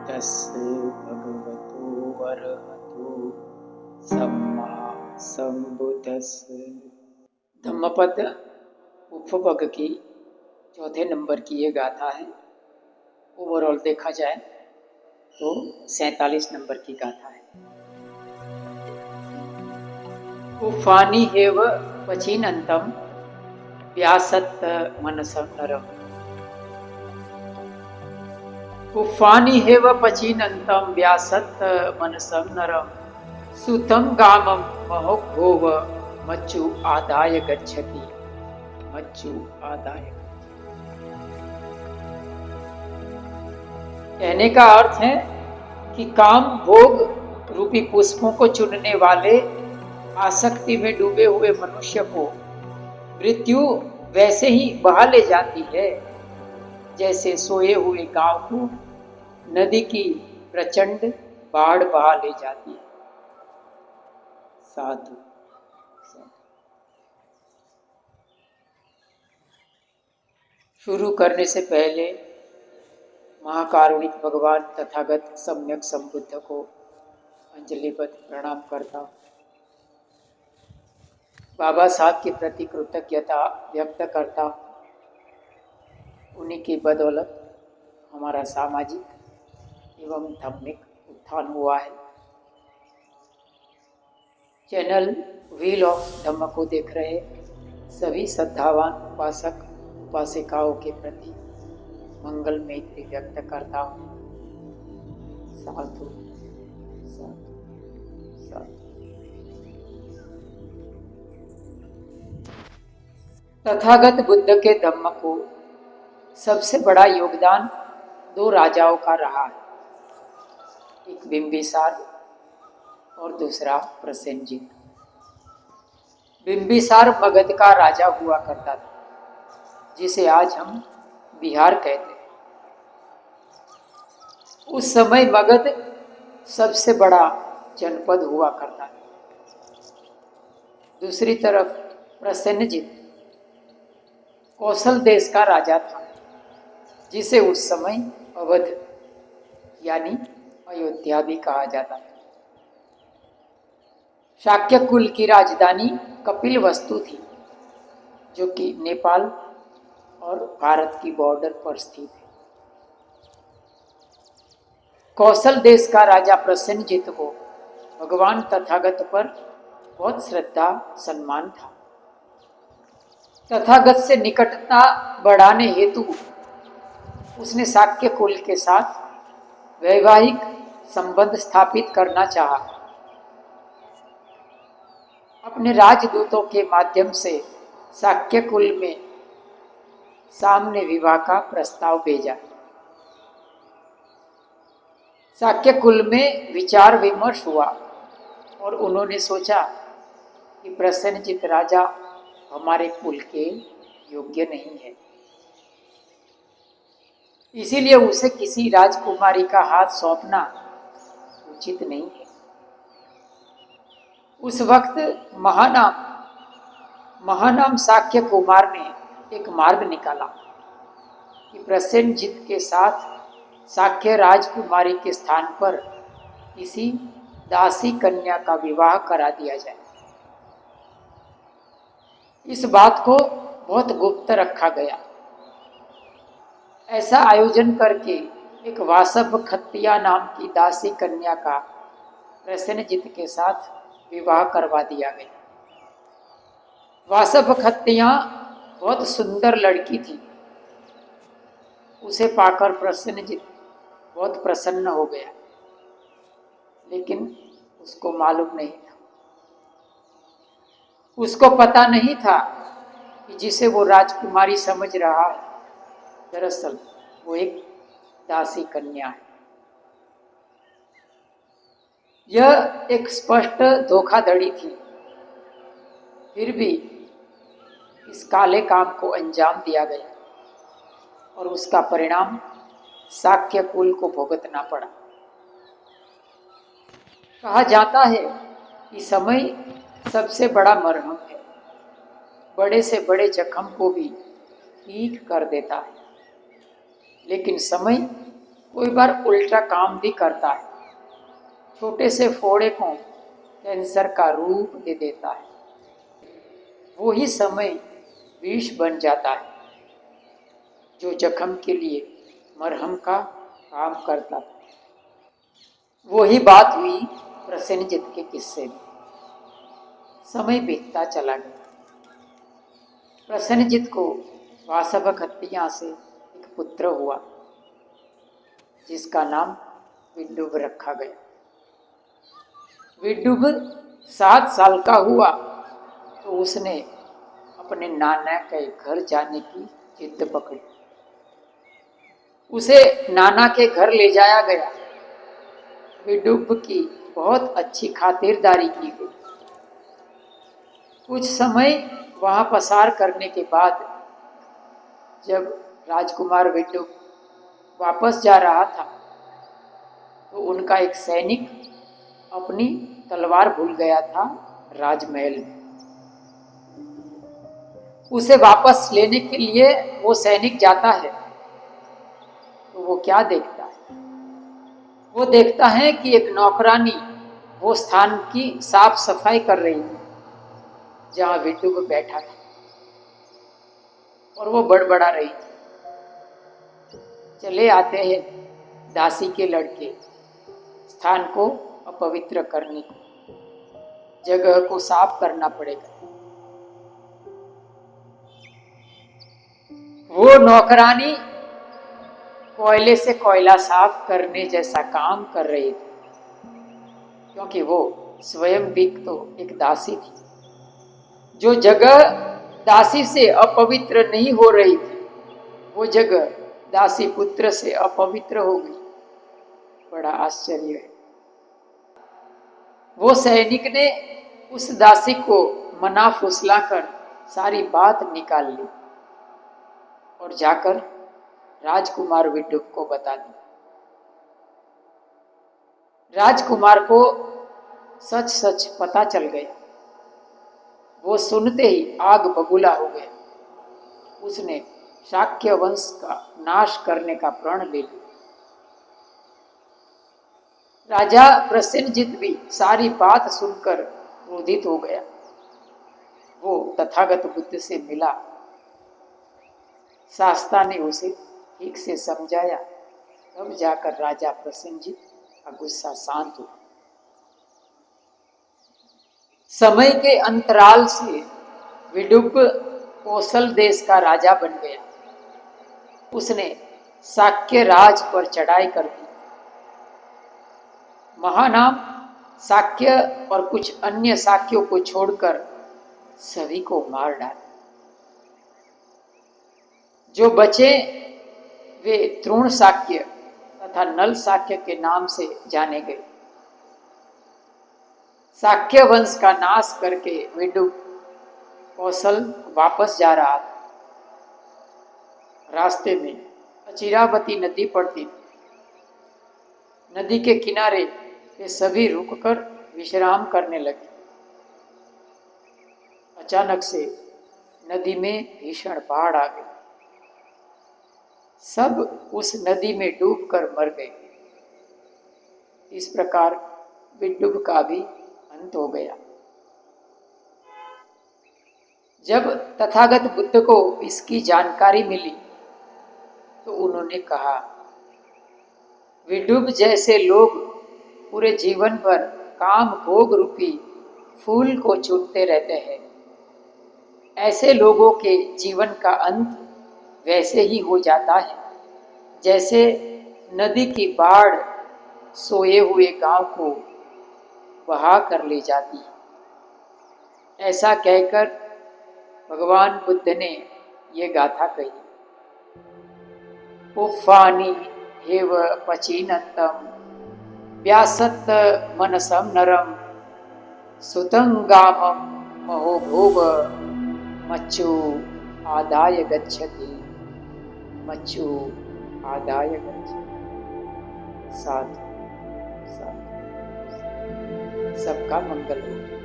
तस्य भगवतो वरहतो सम्मा संबुद्धस्य। धम्मपद उपवर्ग की चौथे नंबर की ये गाथा है। ओवरऑल देखा जाए तो 47 नंबर की गाथा है। उफानी हेव पचीनंतम व्यासत्त मनसं नरम। उफानी हेव पचीनंतम व्यासत्त मनसं नरम। सुतं गामं महोघोव मच्चु आदाय गच्छति। मच्चु आदाय। कहने का अर्थ है कि काम भोग रूपी पुष्पों को चुनने वाले आसक्ति में डूबे हुए मनुष्य को मृत्यु वैसे ही बहा ले जाती है जैसे सोए हुए गांव को नदी की प्रचंड बाढ़ बहा ले जाती है। साधु। शुरू करने से पहले महाकारुणिक भगवान तथागत सम्यक संबुद्ध को अंजलिबद्ध प्रणाम करता हूँ। बाबा साहब के प्रति कृतज्ञता व्यक्त करता हूँ। उन्हीं की बदौलत हमारा सामाजिक एवं धार्मिक उत्थान हुआ है। चैनल व्हील ऑफ धम्म को देख रहे सभी श्रद्धावान उपासक उपासिकाओं के प्रति मंगल मैत्री व्यक्त करता हूँ। साधु साधु साधु। तथागत बुद्ध के धम्म को सबसे बड़ा योगदान दो राजाओं का रहा है, एक बिंबिसार और दूसरा प्रसेनजित। बिंबिसार मगध का राजा हुआ करता था, जिसे आज हम बिहार कहते हैं। उस समय मगध सबसे बड़ा जनपद हुआ करता था। दूसरी तरफ प्रसेनजित कौशल देश का राजा था, जिसे उस समय अवध यानी अयोध्या भी कहा जाता था। शाक्य कुल की राजधानी कपिलवस्तु थी, जो कि नेपाल और भारत की बॉर्डर पर स्थित है। कौशल देश का राजा प्रसेनजित को भगवान तथागत पर बहुत श्रद्धा सम्मान था। तथागत से निकटता बढ़ाने हेतु उसने शाक्य कुल के साथ वैवाहिक संबंध स्थापित करना चाहा। अपने राजदूतों के माध्यम से शाक्य कुल में सामने विवाह का प्रस्ताव भेजा। शाक्य कुल में विचार विमर्श हुआ और उन्होंने सोचा कि प्रसेनजित राजा हमारे कुल के योग्य नहीं है, इसीलिए उसे किसी राजकुमारी का हाथ सौंपना उचित नहीं है। उस वक्त महानाम शाक्य कुमार ने एक मार्ग निकाला कि प्रसेनजित के साथ शाक्य राजकुमारी के स्थान पर किसी दासी कन्या का विवाह करा दिया जाए। इस बात को बहुत गुप्त रखा गया। ऐसा आयोजन करके एक वासव खत्तिया नाम की दासी कन्या का प्रसेनजित के साथ विवाह करवा दिया गया। वासव खत्तिया बहुत सुंदर लड़की थी। उसे पाकर प्रसेनजित बहुत प्रसन्न हो गया, लेकिन उसको मालूम नहीं था, उसको पता नहीं था कि जिसे वो राजकुमारी समझ रहा है, दरअसल वो एक दासी कन्या है। यह एक स्पष्ट धोखाधड़ी थी। फिर भी इस काले काम को अंजाम दिया गया और उसका परिणाम शाक्य कुल को भुगतना पड़ा। कहा जाता है कि समय सबसे बड़ा मरहम है, बड़े से बड़े जख्म को भी ठीक कर देता है, लेकिन समय कोई बार उल्टा काम भी करता है। छोटे से फोड़े को कैंसर का रूप दे देता है। वही समय विष बन जाता है जो जख्म के लिए मरहम का काम करता था। वही बात हुई प्रसेनजित के किस्से में। समय बीतता चला गया। प्रसेनजित को वासवखत्तियां से एक पुत्र हुआ जिसका नाम विड्डूब रखा गया। विड्डूब 7 साल का हुआ तो उसने अपने नाना के घर जाने की जिद पकड़ी। उसे नाना के घर ले जाया गया। विड्डूब की बहुत अच्छी खातिरदारी की गई। कुछ समय वहां पसार करने के बाद जब राजकुमार विड्डूब वापस जा रहा था तो उनका एक सैनिक अपनी तलवार भूल गया था राजमहल में। उसे वापस लेने के लिए वो सैनिक जाता है तो वो क्या देखता है? वो देखता है कि एक नौकरानी वो स्थान की साफ सफाई कर रही थी जहां विड्डूब बैठा था और वो बड़बड़ा रही थी। चले आते हैं दासी के लड़के स्थान को अपवित्र करने को, जगह को साफ करना पड़ेगा। वो नौकरानी कोयले से कोयला साफ करने जैसा काम कर रही थी क्योंकि वो स्वयं भी तो एक दासी थी। जो जगह दासी से अपवित्र नहीं हो रही थी वो जगह दासी पुत्र से अपवित्र हो गई। बड़ा आश्चर्य है। वो सैनिक ने उस दासी को मना फुसलाकर सारी बात निकाल ली और जाकर राजकुमार विड्डूब को बता दी। राजकुमार को सच सच पता चल गया। वो सुनते ही आग बबूला हो गया। उसने शाक्य वंश का नाश करने का प्रण ले लिया। राजा प्रसेनजित भी सारी बात सुनकर क्रोधित हो गया। वो तथागत बुद्ध से मिला। शास्ता ने उसे ठीक से समझाया, तब जाकर राजा प्रसेनजित का गुस्सा शांत हुआ। समय के अंतराल से विड्डूब कौशल देश का राजा बन गया। उसने शाक्य राज पर चढ़ाई कर दी। महानाम शाक्य और कुछ अन्य शाक्यों को छोड़कर सभी को मार डाला। जो बचे वे तृण शाक्य तथा नल शाक्य के नाम से जाने गए। शाक्य वंश का नाश करके विड्डूब कौशल वापस जा रहा था। रास्ते में अचिरावती नदी पड़ती थी। नदी के किनारे वे सभी रुककर विश्राम करने लगे। अचानक से नदी में भीषण बाढ़ आ गई। सब उस नदी में डूबकर मर गए। इस प्रकार विड्डूब का भी अंत हो गया। जब तथागत बुद्ध को इसकी जानकारी मिली तो उन्होंने कहा, विड्डूब जैसे लोग पूरे जीवन भर काम भोग रूपी फूल को चुनते रहते हैं। ऐसे लोगों के जीवन का अंत वैसे ही हो जाता है जैसे नदी की बाढ़ सोए हुए गांव को बहा कर ले जाती है। ऐसा कहकर भगवान बुद्ध ने ये गाथा कही, उफ़ानी हेव पचीनंतम व्यासत्त मनसम नरम सुतंगामम महोभोग मच्चु आदाय गच्छति मच्चु आदाय गच्छति। साधु साधु। सबका मंगल हो।